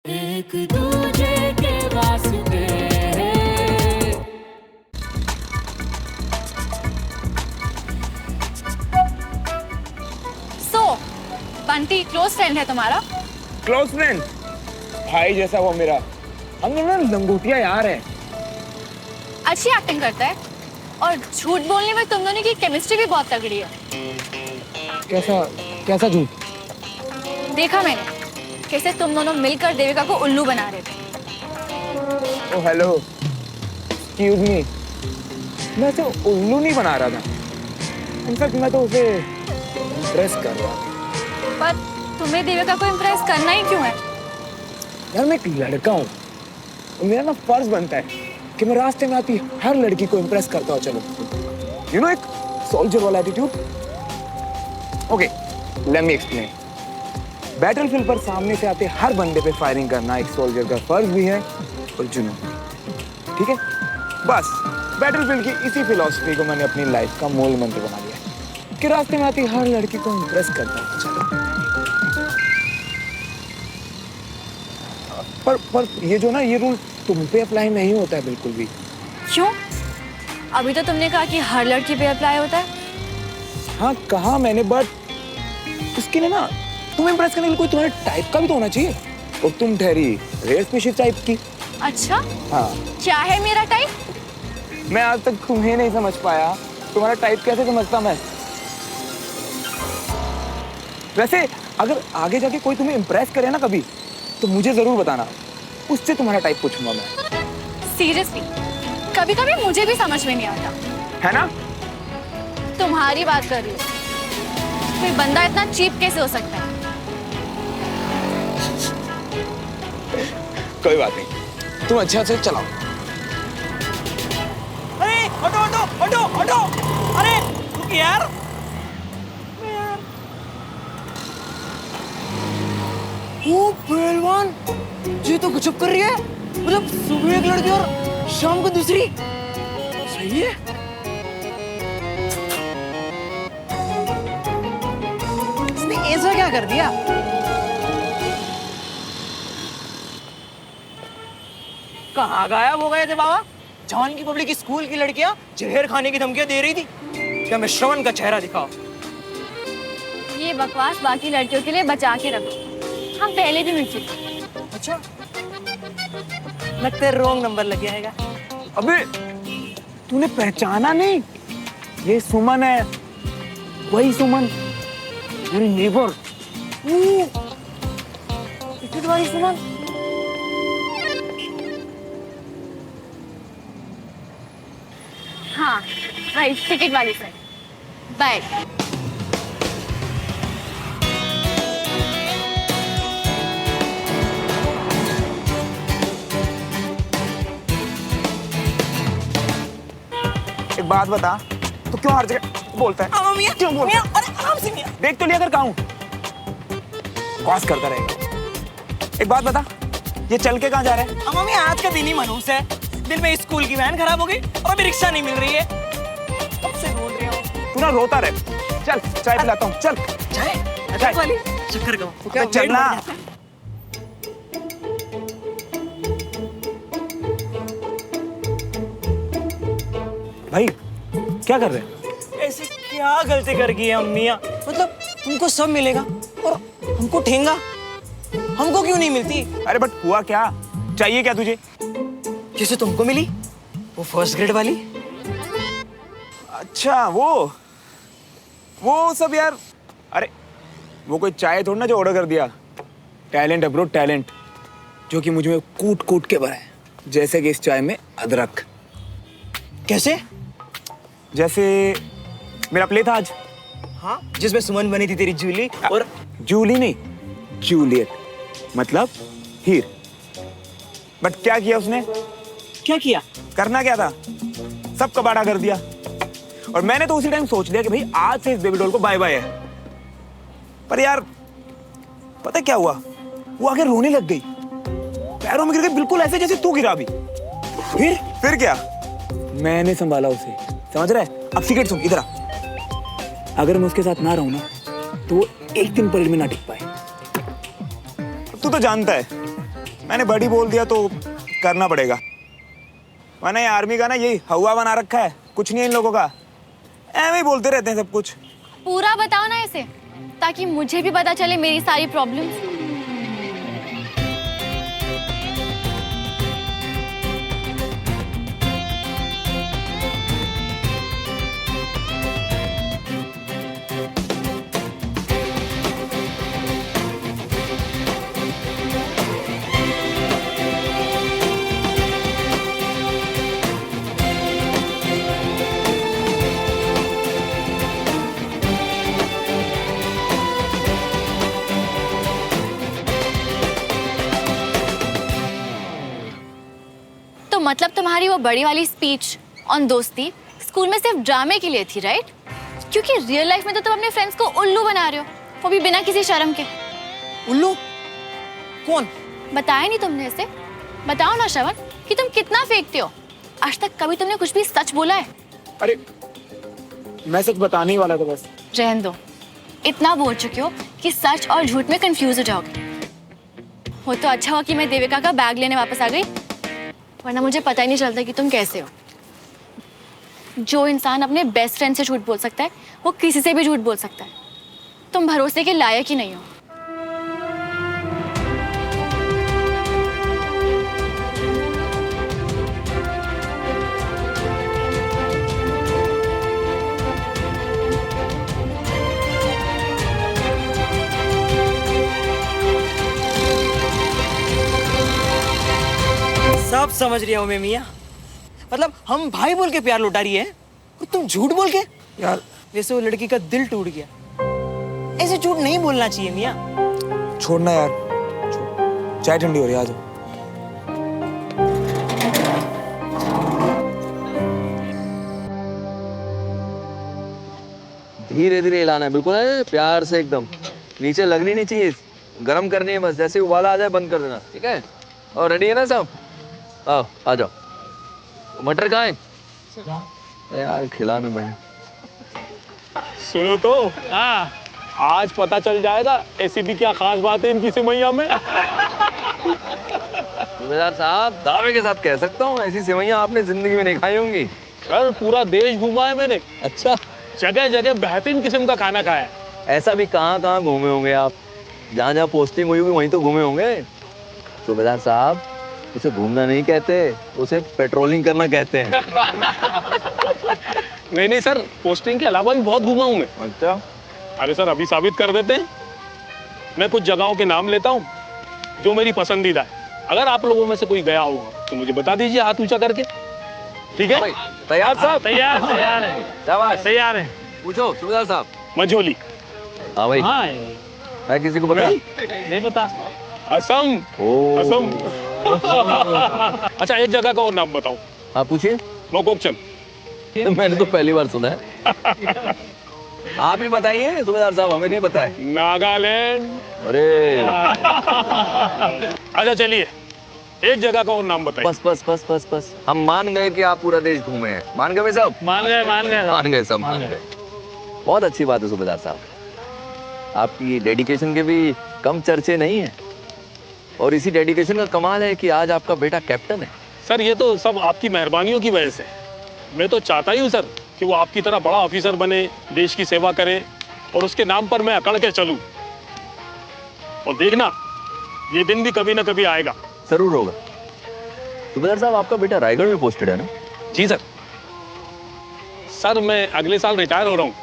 एक दूजे के वास्ते बंटी क्लोज फ्रेंड है तुम्हारा? Close friend? भाई जैसा वो मेरा। हम दोनों लंगोटिया यार हैं। अच्छी एक्टिंग करता है और झूठ बोलने में तुम दोनों की केमिस्ट्री भी बहुत तगड़ी है। कैसा झूठ? देखा मैंने कैसे तुम दोनों मिलकर देविका को उल्लू बना रहे थे। Oh hello, excuse me. मैं तो उल्लू नहीं बना रहा था। इनफैक्ट मैं तो उसे इम्प्रेस कर रहा था। पर तुम्हें देविका को इम्प्रेस करना ही क्यों है? यार मैं एक लड़का हूँ, मेरा ना फर्ज बनता है कि मैं रास्ते में आती हर लड़की को इम्प्रेस करता हूँ। चलो यू नो, एक सोल्जर वाला attitude. Okay, let me explain. Battlefield पर सामने से आते हर बंदे पे फायरिंग करना एक सोल्जर का फर्ज भी है और जुनून। ठीक है, बस बैटलफील्ड की इसी फिलॉसफी को मैंने अपनी लाइफ का मूल मंत्र बना लिया कि रास्ते में आती हर लड़की को इम्प्रेस करता हूँ। चलो पर ये जो ना, ये रूल तुम पे अप्लाई नहीं होता है बिल्कुल भी। क्यों? अभी तो तुमने कहा कि हर लड़की पे अप्लाई होता है। हाँ कहा मैंने, बट उसके लिए ना तुम इम्प्रेस करने के लिए कोई तुम्हारे टाइप का भी तो होना चाहिए। और तुम ठहरी रेयर स्पीशीज टाइप की। अच्छा, हाँ। क्या है मेरा टाइप? मैं आज तक तुम्हें नहीं समझ पाया, तुम्हारा टाइप कैसे समझता मैं। वैसे अगर आगे जाके कोई तुम्हें इम्प्रेस करे ना कभी, तो मुझे जरूर बताना, उससे तुम्हारा टाइप पूछूंगा मैं। सीरियसली कभी कभी मुझे भी समझ में नहीं आता है ना। तुम्हारी बात कर रही हूँ। कोई बंदा इतना चीप कैसे हो सकता है? कोई बात नहीं, तुम अच्छा से चलाओ। अरे हटो हटो हटो हटो, अरे रुक यार। ओ पहलवान, ये तो गजब कर रही है। मतलब सुबह एक लड़की और शाम को दूसरी। सही है। इसने ऐसा क्या कर दिया? कहाँ गायब हो गए थे बाबा? जान की पब्लिक स्कूल की लड़कियां जहर खाने की धमकियां दे रही थी। क्या मैं श्रवण का चेहरा दिखाओ? ये बकवास बाकी लड़कियों के लिए बचा के रखो, हम पहले भी मिल चुके। अच्छा, लगता है रॉन्ग नंबर लग जाएगा। अबे तूने पहचाना नहीं? ये सुमन है, वही सुमन, मेरी नेबर। टिकट वाली सुमन। हाँ भाई, टिकट वाली से। बाय। एक बात बता, तू क्यों हर जगह बोलता है? मियां, क्यों बोलता है? अरे आराम से मियां। देख तो लिया कर, कहाँ हूं? बकवास करता रहेगा। एक बात बता, ये चल के कहाँ जा रहा है? मम्मी आज का दिन ही मनहूस है। दिन में स्कूल की वैन खराब हो गई और अभी रिक्शा नहीं मिल रही है। कब से ढूंढ रही हूँ। तू ना रोता रहे। चल चाय पिलाता हूँ, चल। चाय? चाय वाली? चक्कर का। अबे चलना। भाई क्या कर रहे हैं? ऐसे क्या गलती कर गई है अम्मियाँ? मतलब तुमको सब मिलेगा और हमको ठेंगा? हमको क्यों नहीं मिलती? अरे बट हुआ क्या? चाहिए क्या तुझे? जैसे तुमको मिली वो फर्स्ट ग्रेड वाली। अच्छा वो सब यार। अरे वो कोई चाय थोड़ा ना जो ऑर्डर कर दिया। टैलेंट है ब्रो, टैलेंट, जो कि मुझ में कूट कूट के भरा है, जैसे कि इस चाय में अदरक। कैसे? जैसे मेरा प्ले था आज। हाँ, जिसमें सुमन बनी थी तेरी जूली। और जूली नहीं, जूलियट, मतलब हीर। बट क्या किया उसने? क्या किया? करना क्या था? सब कबाड़ा कर दिया। और मैंने तो उसी टाइम सोच लिया कि भाई आज से इस बेबी डॉल को बाय बाय है। पर यार पता क्या हुआ, वो आगे रोने लग गई, पैरों में गिर गई, बिल्कुल ऐसे जैसे तू गिरा अभी। फिर क्या? मैंने संभाला उसे, समझ रहा है? अब सीक्रेट सुन, इधर आ। अगर मैं उसके साथ ना रहूं ना, तो वो एक दिन परेड में ना टिक पाए। तू तो जानता है मैंने बड़ी बोल दिया तो करना पड़ेगा। मैंने आर्मी का ना यही हवा बना रखा है, कुछ नहीं है इन लोगों का, ऐਵੇਂ ही बोलते रहते हैं सब कुछ। पूरा बताओ ना इसे, ताकि मुझे भी पता चले मेरी सारी प्रॉब्लम्स। तो मतलब तुम्हारी वो बड़ी वाली स्पीच ऑन दोस्ती स्कूल में सिर्फ ड्रामे के लिए थी, राइट? क्योंकि रियल लाइफ में तो तुम अपने फ्रेंड्स को उल्लू बना रहे हो, वो भी बिना किसी शर्म के। उल्लू? कौन? बताया नहीं तुमने इसे? बताओ ना श्रवण कि तुम कितना फेंकते हो। आज तक कभी तुमने कुछ भी सच बोला है? अरे मैं सच बताने ही वाला था बस। रहने दो, इतना बोल चुके हो कि सच और झूठ में कंफ्यूज हो जाओगे। वो तो अच्छा हुआ कि मैं देविका का बैग लेने वापस आ गई, वरना मुझे पता ही नहीं चलता कि तुम कैसे हो। जो इंसान अपने बेस्ट फ्रेंड से झूठ बोल सकता है वो किसी से भी झूठ बोल सकता है। तुम भरोसे के लायक ही नहीं हो। सब समझ रही हूँ मैं मियाँ। मतलब हम भाई बोल के प्यार लौटा रही है और तुम झूठ बोल के। यार जैसे वो लड़की का दिल टूट गया। ऐसे झूठ नहीं बोलना चाहिए मियाँ। छोड़ना यार, चाय ठंडी हो रही है, आ जाओ। धीरे धीरे हिलाना है, बिल्कुल है, प्यार से एकदम। नीचे लगनी नहीं चाहिए, गरम करनी है बस। जैसे उबाला आ जाए बंद कर देना, ठीक है? और रेडी है ना सब? आओ आ जाओ। मटर कहाँ है यार? खिलाना मैं। सुनो तो, हाँ, आज पता चल जाएगा ऐसी भी क्या खास बात है इनकी सिमैया में। सूबेदार साहब दावे के साथ कह सकता हूँ, ऐसी सेवैयां आपने जिंदगी में नहीं खाई होंगी। सर पूरा देश घूमा है मैंने, अच्छा, जगह जगह बेहतरीन किस्म का खाना खाया है। ऐसा भी कहाँ कहाँ घूमे होंगे आप? जहाँ जहाँ पोस्टिंग हुई होगी वहीं तो घूमे होंगे। सूबेदार साहब उसे घूमना नहीं कहते, उसे पेट्रोलिंग करना कहते हैं। नहीं सर, पोस्टिंग के अलावा भी बहुत घूमा हूँ मैं। अच्छा, अरे सर अभी साबित कर देते हैं। मैं कुछ जगहों के नाम लेता हूँ जो मेरी पसंदीदा है। अगर आप लोगों में से कोई गया होगा तो मुझे बता दीजिए हाथ ऊंचा करके, ठीक है? तैयार साहब? तैयार है, शाबाश, तैयार है। पूछो सूबेदार साहब। मझोली। हाँ भाई, हाँ, मैं किसी को बता नहीं पता। असम। ओ। असम। अच्छा एक जगह का और नाम बताओ। हाँ पूछिए। मोकोकचन। मैंने तो पहली बार सुना है। आप ही बताइए सूबेदार साहब, हमें नहीं पता है। नागालैंड। अरे अच्छा चलिए एक जगह का और नाम बताइए। बस बस बस बस बस, हम मान गए कि आप पूरा देश घूमे हैं। मान गए सब? मान गए मान गए सब, मान गए। बहुत अच्छी बात है सूबेदार साहब, आपकी डेडिकेशन के भी कम चर्चे नहीं है। और इसी डेडिकेशन का कमाल है कि आज आपका बेटा कैप्टन है। सर ये तो सब आपकी मेहरबानियों की वजह से। मैं तो चाहता ही हूँ सर कि वो आपकी तरह बड़ा ऑफिसर बने, देश की सेवा करे और उसके नाम पर मैं अकड़ के चलूं। और देखना ये दिन भी कभी ना कभी आएगा। जरूर होगा। सूबेदार साहब आपका बेटा रायगढ़ में पोस्टेड है ना? जी सर। सर मैं अगले साल रिटायर हो रहा हूँ।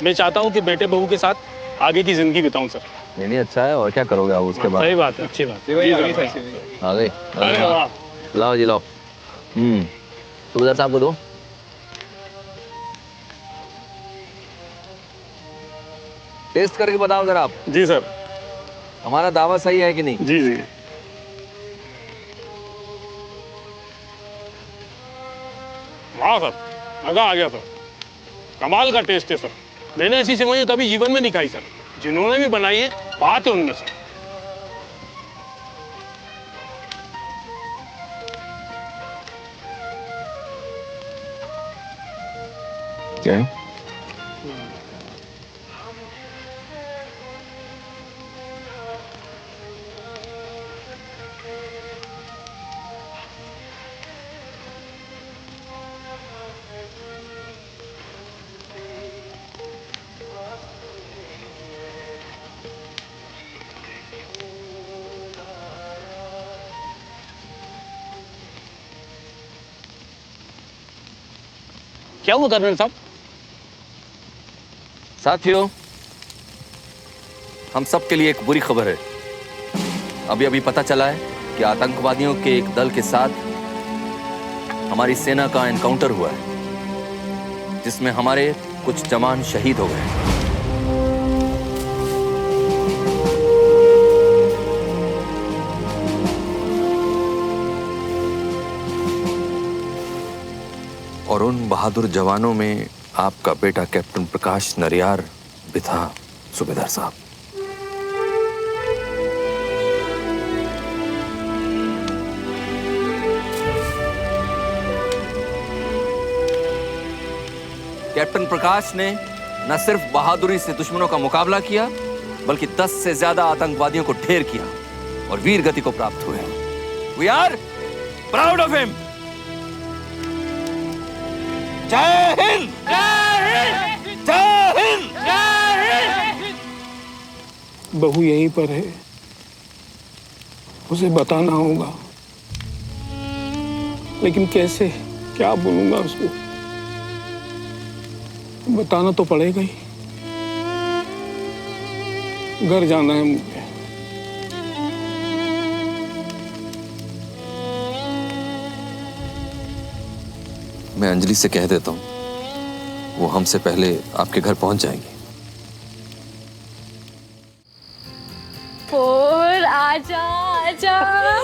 मैं चाहता हूँ कि बेटे बहू के साथ आगे की जिंदगी बिताऊं सर। नहीं अच्छा है, और क्या करोगे आप उसके बाद? सही बात है, अच्छी बात है। आ गए, अरे वाह। लाओ जी लाओ। सूबेदार साहब को दो। टेस्ट करके बताओ जरा आप। जी सर। हमारा दावा सही है कि नहीं? जी जी। वाह सर, मजा आ गया सर, कमाल का टेस्ट है सर। मैंने ऐसी सेवइयां कभी जीवन में नहीं खाई सर। जिन्होंने भी बनाई है बात है उनमें सर। क्या है? क्या हुआ कर्नल साहब? साथियों, हम सब के लिए एक बुरी खबर है। अभी अभी पता चला है कि आतंकवादियों के एक दल के साथ हमारी सेना का एनकाउंटर हुआ है, जिसमें हमारे कुछ जवान शहीद हो गए। और उन बहादुर जवानों में आपका बेटा कैप्टन प्रकाश नरियार भी था, सूबेदार साहब। कैप्टन प्रकाश ने न सिर्फ बहादुरी से दुश्मनों का मुकाबला किया, बल्कि 10 से ज्यादा आतंकवादियों को ढेर किया और वीर गति को प्राप्त हुए। We are proud of him. जय हिंद! जय हिंद! बहू यहीं पर है, उसे बताना होगा, लेकिन कैसे, क्या बोलूंगा उसको? बताना तो पड़ेगा ही। घर जाना है मुझे। मैं अंजलि से कह देता हूँ, वो हमसे पहले आपके घर पहुंच जाएंगी। फोर आजा आजा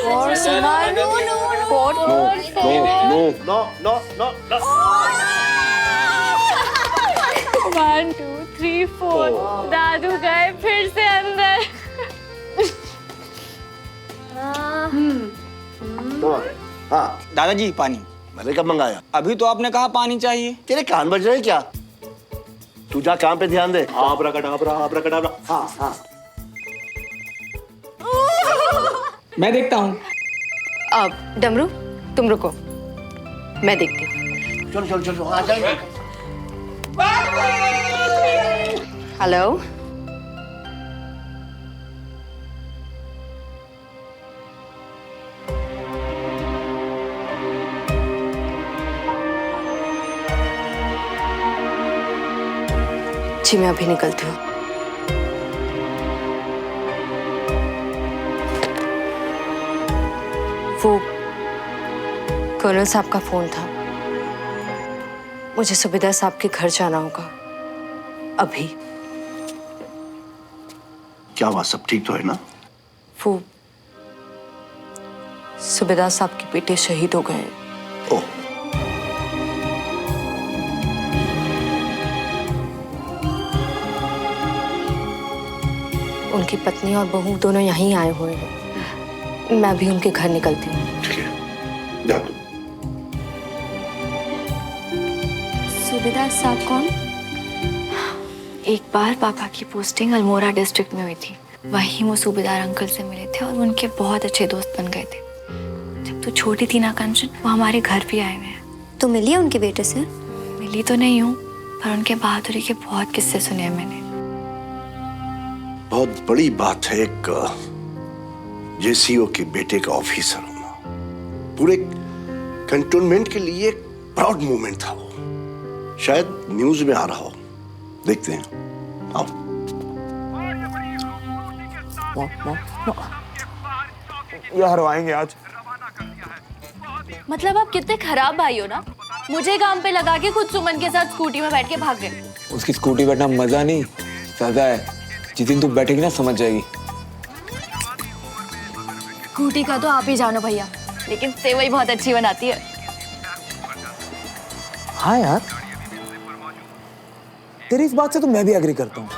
और सुना no no four no no no no 1 2 3 4 दादू गए फिर से अंदर। हाँ, दादाजी पानी। मैंने कब मंगाया? अभी तो आपने कहा पानी चाहिए। तेरे कान बज रहे क्या? तू जा काम पे ध्यान दे। आबराकडाबरा, आबराकडाबरा। हाँ हाँ। मैं देखता हूँ। अब डमरू तुम रुको, मैं देखती हूँ। चलो चलो चलो, आ जाएंगे। हेलो, जी मैं अभी निकलती हूँ। वो कर्नल साहब का फोन था, मुझे सूबेदार साहब के घर जाना होगा अभी। क्या हुआ, सब ठीक तो है ना? वो सूबेदार साहब के बेटे शहीद हो गए। ओह, उनकी पत्नी और बहू दोनों यहीं आए हुए हैं। मैं भी उनके घर निकलती हूँ। ठीक है, जा तू। सूबेदार साहब कौन? एक बार पापा की पोस्टिंग अल्मोड़ा डिस्ट्रिक्ट में हुई थी, वहीं वो सूबेदार अंकल से मिले थे और उनके बहुत अच्छे दोस्त बन गए थे। जब तू छोटी थी ना कंचन, वो हमारे घर भी आए हुए हैं। तो मिली है उनके बेटे से? मिली तो नहीं हूँ, पर उनके बहादुरी के बहुत किस्से सुने हैं मैंने। बहुत बड़ी बात है एक जेसीओ के बेटे का ऑफिसर होना। पूरे कंटोनमेंट के लिए एक प्राउड मोमेंट था वो। शायद न्यूज में आ रहा हो, देखते हैं। आओ। ये हरवाएंगे आज। मतलब आप कितने खराब भाई हो ना, मुझे काम पे लगा के खुद सुमन के साथ स्कूटी में बैठ के भाग गए। उसकी स्कूटी बैठना मजा नहीं, सजा है। जिस दिन तू बैठेगी ना समझ जाएगी। स्कूटी का तो आप ही जानो भैया, लेकिन सेवई बहुत अच्छी बनाती है। हाँ यार, तेरी इस बात से तो मैं भी एग्री करता हूँ।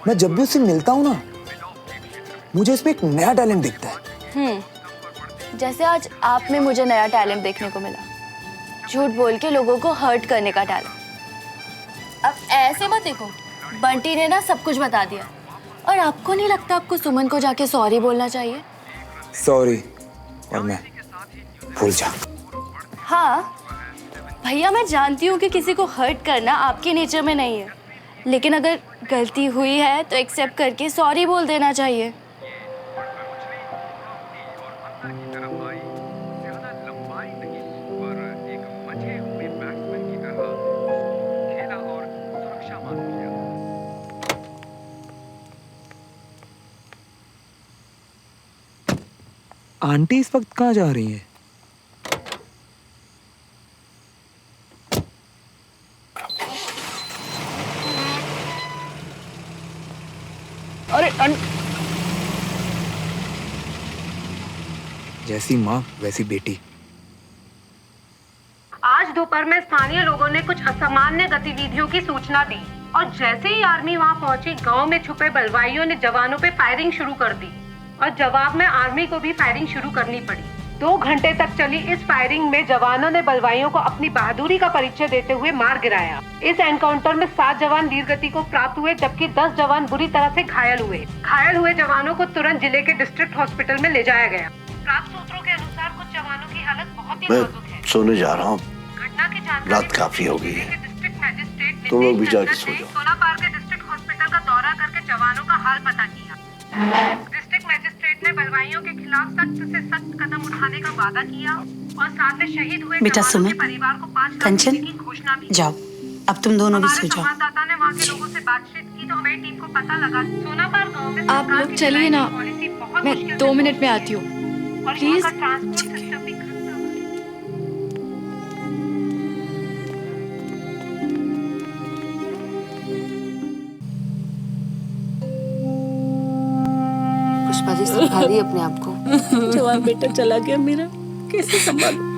मैं जब भी उससे मिलता हूँ ना, मुझे इसमें एक नया टैलेंट दिखता है। जैसे आज आप में मुझे नया टैलेंट देखने को मिला, झूठ बोल के लोगों को हर्ट करने का टैलेंट। अब ऐसे मत देखो, बंटी ने ना सब कुछ बता दिया। और आपको नहीं लगता आपको सुमन को जाके सॉरी बोलना चाहिए? सॉरी और मैं भूल जा। हाँ भैया, मैं जानती हूँ कि किसी को हर्ट करना आपके नेचर में नहीं है, लेकिन अगर गलती हुई है तो एक्सेप्ट करके सॉरी बोल देना चाहिए। आंटी इस वक्त कहाँ जा रही हैं? अरे जैसी माँ वैसी बेटी। आज दोपहर में स्थानीय लोगों ने कुछ असामान्य गतिविधियों की सूचना दी और जैसे ही आर्मी वहां पहुंची, गांव में छुपे बलवाइयों ने जवानों पे फायरिंग शुरू कर दी और जवाब में आर्मी को भी फायरिंग शुरू करनी पड़ी। 2 घंटे तक चली इस फायरिंग में जवानों ने बलवाइयों को अपनी बहादुरी का परिचय देते हुए मार गिराया। इस एनकाउंटर में 7 जवान वीरगति को प्राप्त हुए, जबकि 10 जवान बुरी तरह से घायल हुए। घायल हुए जवानों को तुरंत जिले के डिस्ट्रिक्ट हॉस्पिटल में ले जाया गया। प्राप्त सूत्रों के अनुसार कुछ जवानों की हालत बहुत ही नाजुक है। सोने जा रहा हूँ, घटना की जानकारी रात काफी हो गई है, डिस्ट्रिक्ट मैजिस्ट्रेट तुम लोग भी जाके सो जाओ। सोनापार के डिस्ट्रिक्ट हॉस्पिटल का दौरा करके जवानों का हाल पता किया। डिस्ट्रिक्ट मैजिस्ट्रेट ने बलवाइयों के खिलाफ सख्त से सख्त कदम उठाने का वादा किया और साथ में शहीद हुए बेटा जवानों सुमन, के परिवार को 5 लाख कंचन, की घोषणा भी। जाओ, अब तुम दोनों भी सो हमारे जाओ। संवाददाता ने वहाँ के लोगों से बातचीत की तो हमारी टीम को पता लगा सोनापार गांव में आप सरकार लोग की चलिए ना, पॉलिसी बहुत मैं मुश्किल 2 से मिनट में आती हूँ और प्लीज। वहाँ का ट्रांसपोर्ट सिस्टम भी खस्ता हुआ है। पुष्पा जी संभाल दी अपने आप को। जवान बेटा चला गया मेरा, कैसे संभालूं?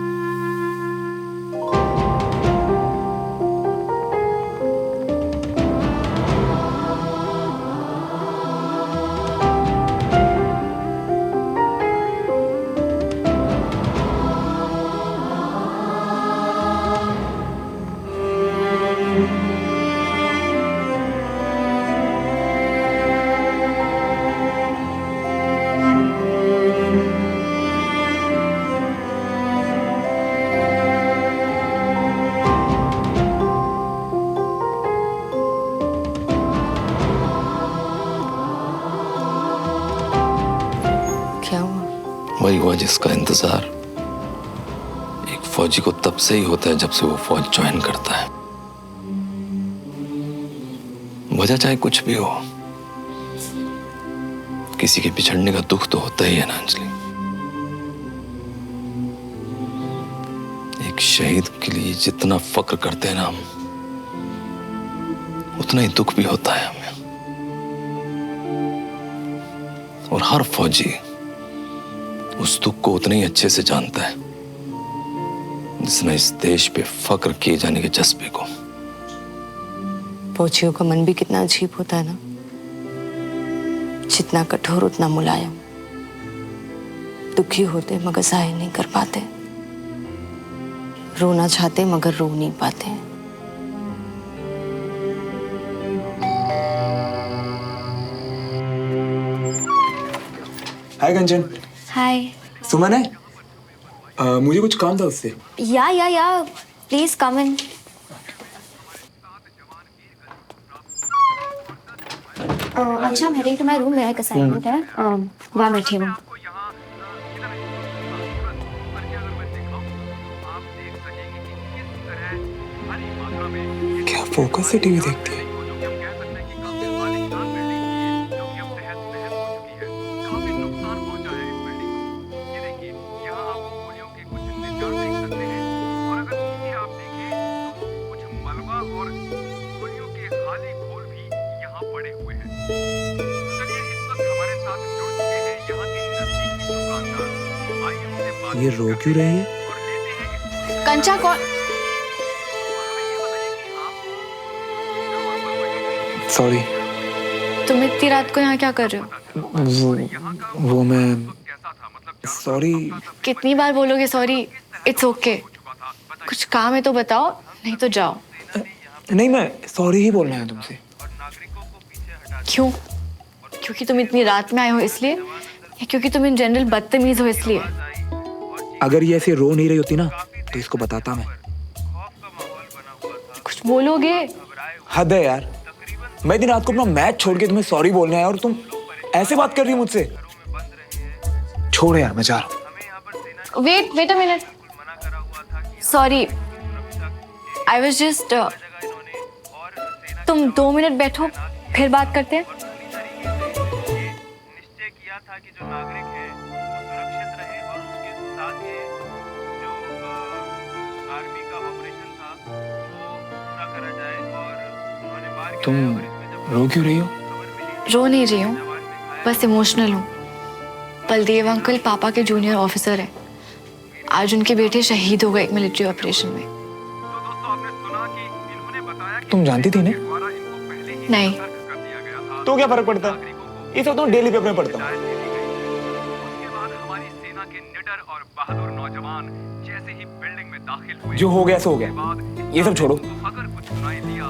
क्या हुआ? वही हुआ जिसका इंतजार एक फौजी को तब से ही होता है जब से वो फौज ज्वाइन करता है। वजह चाहे कुछ भी हो, किसी के बिछड़ने का दुख तो होता ही है ना अंजलि। एक शहीद के लिए जितना फक्र करते हैं ना हम, उतना ही दुख भी होता है हमें। और हर फौजी उस दुख को उतने ही अच्छे से जानता है जिसने इस देश पे फक्र किए जाने के जज्बे को। फौजियों का मन भी कितना अजीब होता है ना, जितना कठोर उतना मुलायम। दुखी होते मगर जाहिर नहीं कर पाते, रोना चाहते मगर रो नहीं पाते। हाय कंचन। हाय। सुमन है? मुझे कुछ काम था उससे। या प्लीज कम इन। अच्छा, मेरे टू माय रूम, मेरा एक असाइनमेंट है, वहाँ बैठी हूँ। क्या फोकस से टीवी देखती है? ये रो क्यों रही है? कंचा कौन? सॉरी। तुम इतनी रात को यहाँ क्या कर रहे हो? वो मैं सॉरी। कितनी बार बोलोगे सॉरी? It's okay. कुछ काम है तो बताओ, नहीं तो जाओ। नहीं, मैं सॉरी ही बोलना है तुमसे। क्यों? क्योंकि तुम इतनी रात में आए हो इसलिए, या क्योंकि तुम इन जनरल बदतमीज हो इसलिए? अगर ये ऐसे रो नहीं रही होती ना तो इसको बताता मैं। कुछ बोलोगे? हद है यार, मैं इतनी रात को अपना मैच छोड़ के तुम्हें सॉरी बोलने आया और तुम ऐसे बात कर रही हो मुझसे। छोड़ यार, मैं जा रहा हूँ। Wait a minute. Sorry, I was just. तुम 2 मिनट बैठो, फिर बात करते हैं। तुम रो क्यों रही हो? रो नहीं रही हूँ, बस इमोशनल हूँ। बलदेव अंकल पापा के जूनियर ऑफिसर हैं। आज उनके बेटे शहीद हो गए एक मिलिट्री ऑपरेशन में। तुम जानती थी ना? नहीं। तो क्या फर्क पड़ता है? ये सब तो डेली पेपर में पढ़ता हूँ। जो हो गया सो हो गया, ये सब छोड़ो।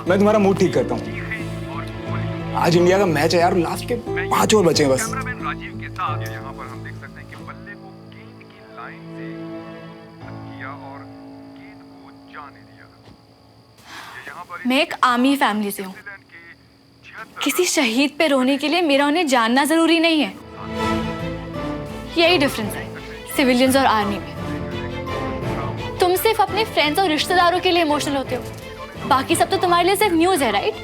मैं तुम्हारा मूड ठीक करता हूँ। आज इंडिया का मैच है यार, लास्ट के 5 ओवर बचे हैं बस। मैं एक आर्मी फैमिली से हूँ। किसी शहीद पे रोने के लिए मेरा उन्हें जानना जरूरी नहीं है। यही डिफरेंस है सिविलियंस और आर्मी में। तुम सिर्फ अपने फ्रेंड्स और रिश्तेदारों के लिए इमोशनल होते हो, बाकी सब तो तुम्हारे लिए सिर्फ न्यूज़ है, राइट?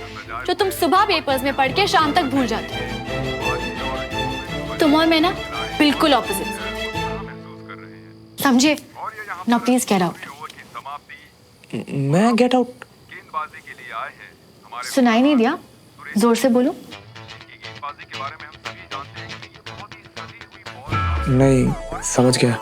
जो तुम सुबह पेपर्स में पढ़ के शाम तक भूल जाते हो। तुम और मैं ना बिल्कुल ऑपोजिट, समझे? ना प्लीज गेट आउट। मैं गेट आउट? सुनाई नहीं दिया? जोर से बोलो। नहीं, समझ गया।